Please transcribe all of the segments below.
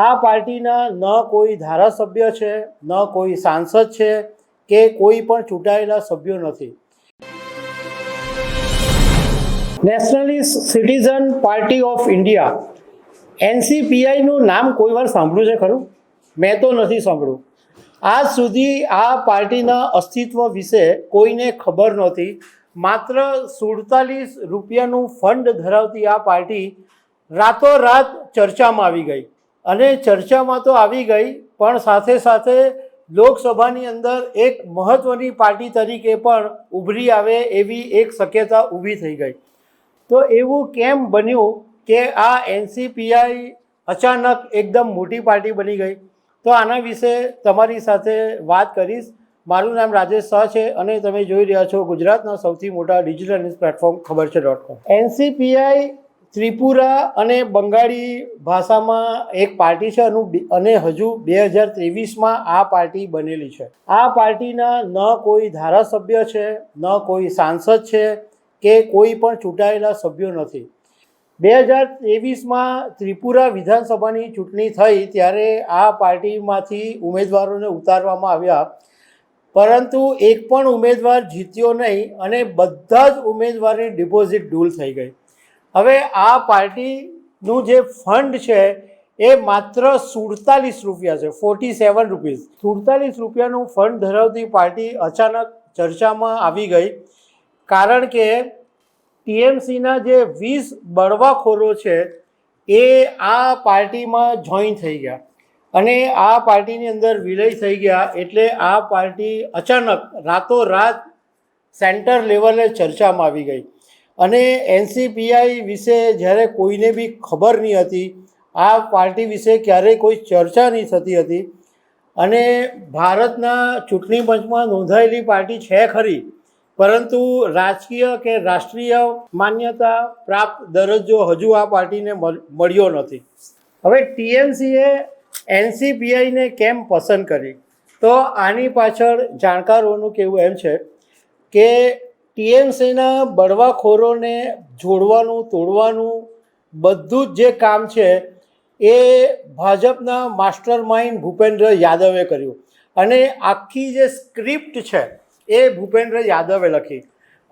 આ પાર્ટીના ન કોઈ ધારાસભ્ય છે, ન કોઈ સાંસદ છે કે કોઈ પણ ચૂંટાયેલા સભ્યો નથી. Nationalist citizen party of India NCPIનું નામ કોઈ વાર સાંભળ્યું છે ખરું? મેં તો નથી સાંભળ્યું. આજ સુધી આ પાર્ટીના અસ્તિત્વ વિશે કોઈને ખબર નહોતી. માત્ર 47 રૂપિયાનું ફંડ ધરાવતી આ પાર્ટી રાતોરાત ચર્ચામાં આવી ગઈ. અને ચર્ચામાં તો આવી ગઈ, પણ સાથે સાથે લોકસભાની અંદર એક મહત્ત્વની પાર્ટી તરીકે પણ ઉભરી આવે એવી એક શક્યતા ઊભી થઈ ગઈ. તો એવું કેમ બન્યું કે આ NCPI અચાનક એકદમ મોટી પાર્ટી બની ગઈ? તો આના વિશે તમારી સાથે વાત કરીશ. મારું નામ રાજેશ શાહ છે અને તમે જોઈ રહ્યા છો ગુજરાતના સૌથી મોટા ડિજિટલ ન્યૂઝ પ્લેટફોર્મ ખબરછે.com. NCPI ત્રિપુરા અને બંગાળી ભાષામાં એક પાર્ટી છે અને હજુ 2023માં આ પાર્ટી બનેલી છે. આ પાર્ટીના ન કોઈ ધારાસભ્ય છે, ન કોઈ સાંસદ છે કે કોઈ પણ ચૂંટાયેલા સભ્યો નથી. 2023માં ત્રિપુરા વિધાનસભાની ચૂંટણી થઈ ત્યારે આ પાર્ટીમાંથી ઉમેદવારોને ઉતારવામાં આવ્યા, પરંતુ એક પણ ઉમેદવાર જીત્યો નહીં અને બધા જ ઉમેદવારની ડિપોઝિટ ડૂલ થઈ ગઈ. હવે આ પાર્ટીનું જે ફંડ છે એ માત્ર 47 રૂપિયા છે, 47 રૂપીઝ. 47 રૂપિયાનું ફંડ ધરાવતી પાર્ટી અચાનક ચર્ચામાં આવી ગઈ, કારણ કે TMCના જે 20 બળવાખોરો છે એ આ પાર્ટીમાં જોઈન થઈ ગયા અને આ પાર્ટીની અંદર વિલય થઈ ગયા. એટલે આ પાર્ટી અચાનક રાતોરાત સેન્ટર લેવલે ચર્ચામાં આવી ગઈ. અને NCPI વિશે જ્યારે કોઈને બી ખબર નહીં હતી, આ પાર્ટી વિશે ક્યારેય કોઈ ચર્ચા નહીં થતી હતી. અને ભારતના ચૂંટણી પંચમાં નોંધાયેલી પાર્ટી છે ખરી, પરંતુ રાજકીય કે રાષ્ટ્રીય માન્યતા પ્રાપ્ત દરજ્જો હજુ આ પાર્ટીને મળ્યો નથી. હવે TMCએ NCPIને કેમ પસંદ કરી? તો આની પાછળ જાણકારોનું કહેવું એમ છે કે TMCના બળવાખોરોને જોડવાનું, તોડવાનું બધું જ જે કામ છે એ ભાજપના માસ્ટર માઇન્ડ ભૂપેન્દ્ર યાદવે કર્યું. અને આખી જે સ્ક્રિપ્ટ છે એ ભૂપેન્દ્ર યાદવે લખી.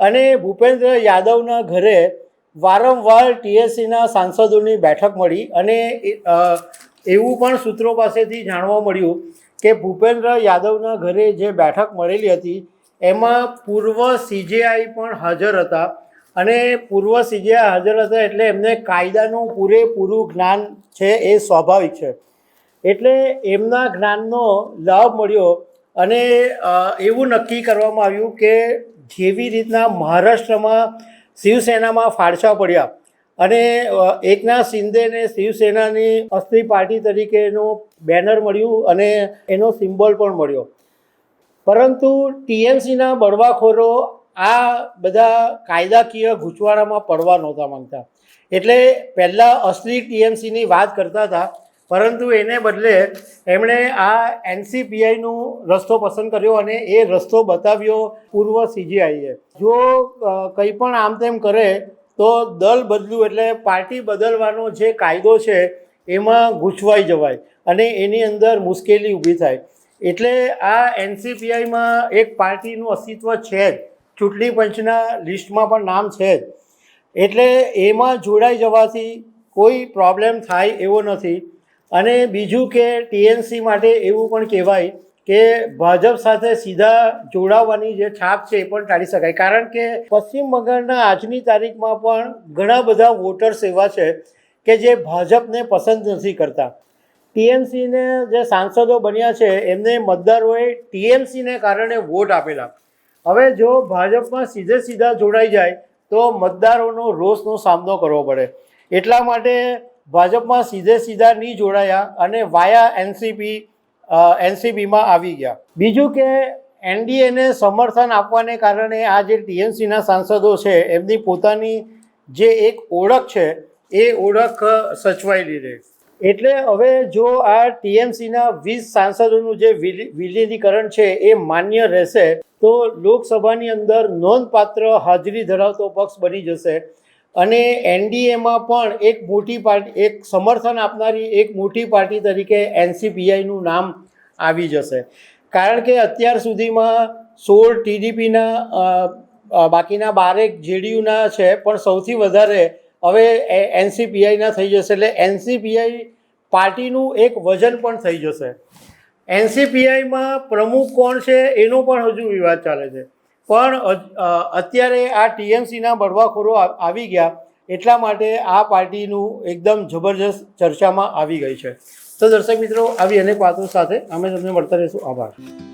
અને ભૂપેન્દ્ર યાદવના ઘરે વારંવાર TMCના સાંસદોની બેઠક મળી અને એવું પણ સૂત્રો પાસેથી જાણવા મળ્યું કે ભૂપેન્દ્ર યાદવના ઘરે જે બેઠક મળેલી હતી એમાં પૂર્વ CJI પણ હાજર હતા. અને પૂર્વ CJI હાજર હતા એટલે એમને કાયદાનું પૂરેપૂરું જ્ઞાન છે, એ સ્વાભાવિક છે. એટલે એમના જ્ઞાનનો લાભ મળ્યો અને એવું નક્કી કરવામાં આવ્યું કે જેવી રીતના મહારાષ્ટ્રમાં શિવસેનામાં ફાળસા પડ્યા અને એકનાથ શિંદેને શિવસેનાની અસ્થિ પાર્ટી તરીકેનું બેનર મળ્યું અને એનો સિમ્બોલ પણ મળ્યો, પરંતુ TMCના બળવાખોરો આ બધા કાયદાકીય ગૂંચવાડામાં પડવા નહોતા માંગતા. એટલે પહેલાં અસલી TMCની વાત કરતા હતા, પરંતુ એને બદલે એમણે આ NCPIનું રસ્તો પસંદ કર્યો અને એ રસ્તો બતાવ્યો પૂર્વ CJIએ. જો કંઈ પણ આમ તેમ કરે તો દલ બદલું એટલે પાર્ટી બદલવાનો જે કાયદો છે એમાં ગૂંચવાઈ જવાય અને એની અંદર મુશ્કેલી ઊભી થાય. એટલે આ NCPIમાં એક પાર્ટીનું અસ્તિત્વ છે જ, ચૂંટણી પંચના લિસ્ટમાં પણ નામ છે જ. એટલે એમાં જોડાઈ જવાથી કોઈ પ્રોબ્લેમ થાય એવો નથી. અને બીજું કે TMC માટે એવું પણ કહેવાય કે ભાજપ સાથે સીધા જોડાવાની જે છાપ છે એ પણ ટાળી શકાય, કારણ કે પશ્ચિમ બંગાળના આજની તારીખમાં પણ ઘણા બધા વોટર્સ એવા છે કે જે ભાજપને પસંદ નથી કરતા. TMCને જે સાંસદો બન્યા છે એમને મતદારોએ TMCને કારણે વોટ આપેલા. હવે જો ભાજપમાં સીધા જોડાઈ જાય તો મતદારોનો રોષનો સામનો કરવો પડે. એટલા માટે ભાજપમાં સીધા નહીં જોડાયા અને વાયા NCPમાં આવી ગયા. બીજું કે NDAને સમર્થન આપવાને કારણે આ જે TMCના સાંસદો છે એમની પોતાની જે એક ઓળખ છે એ ઓળખ સચવાયેલી રહે. એટલે હવે જો આ TMCના 20 સાંસદોનું જે વિલીનીકરણ છે એ માન્ય રહેશે તો લોકસભાની અંદર નોંધપાત્ર હાજરી ધરાવતો પક્ષ બની જશે અને એનડીએમાં પણ એક મોટી પાર્ટી, એક સમર્થન આપનારી એક મોટી પાર્ટી તરીકે એનસીપીઆઈનું નામ આવી જશે. કારણ કે અત્યાર સુધીમાં 16 ટીડીપીના, બાકીના 12 જેડીયુના છે, પણ સૌથી વધારે હવે એનસીપીઆઈના થઈ જશે. એટલે એનસીપીઆઈ પાર્ટીનું એક વજન પણ થઈ જશે. એનસીપીઆઈમાં પ્રમુખ કોણ છે એનો પણ હજુ વિવાદ ચાલે છે, પણ અત્યારે આ ટીએમસીના બળવાખોરો આવી ગયા એટલા માટે આ પાર્ટીનું એકદમ જબરજસ્ત ચર્ચામાં આવી ગઈ છે. તો દર્શક મિત્રો, આવી અનેક વાતો સાથે અમે તમને મળતા રહીશું. આભાર.